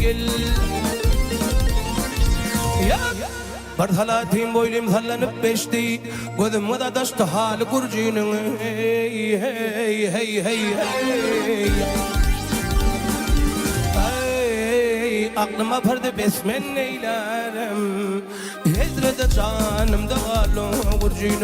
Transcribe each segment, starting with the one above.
ينقل يا برثلاتين بويلم ثلن بشتي قدم وذا دشتها لكرجين هي هي هي هي أقلم فرد باسم النيلارم هزرة جانم دوالو ورجين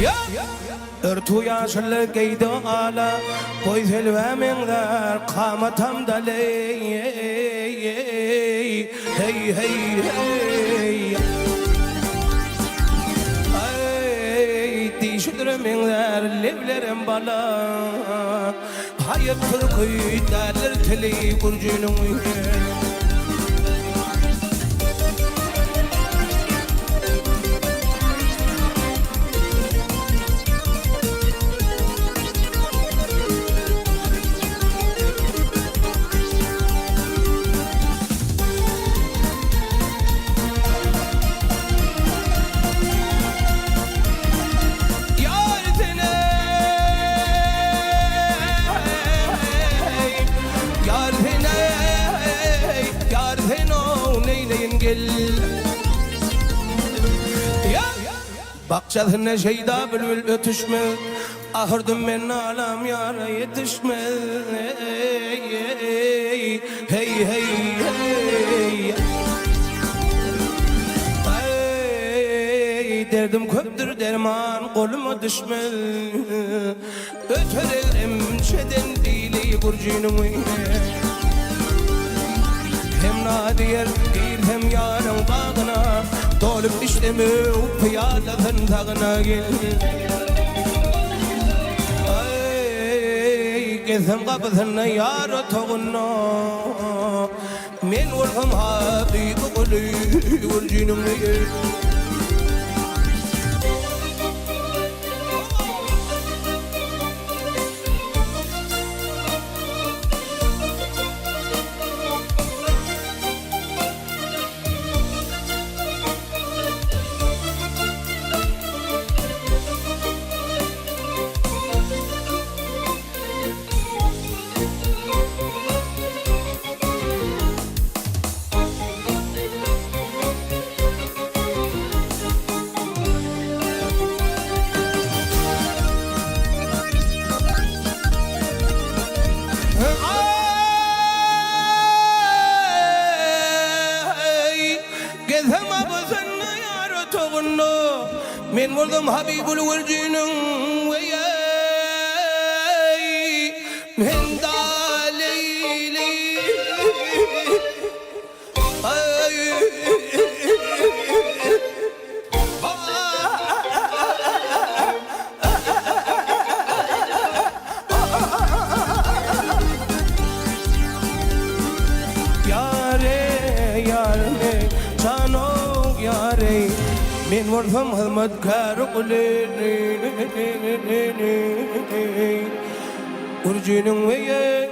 يا ارتو يا شل قيد على قوي الوامن ذا قامتهم دلي هي هي هي اي دي شدر من ذا اللي مبلا هاي فرقي دار تلي قرجنو بقشتنا شيدا بالولد تشمل أخرد من عالم يا ري تشمل هي هي هي دردم كبدر درمان قول ما تشمل اتهرم شدن ديلي برجينوي هم نادير هم يانا وباغنا طولب اشتمي وبيالا ثنتغنا كثم قبثن يارو تغنا من ورهم هابي تقلي والجنمي من مرضم حبيب الورجين وياي من داليلي ياري ياري جانو ياري من ورثم هالمد كارق ليني ورجين وياي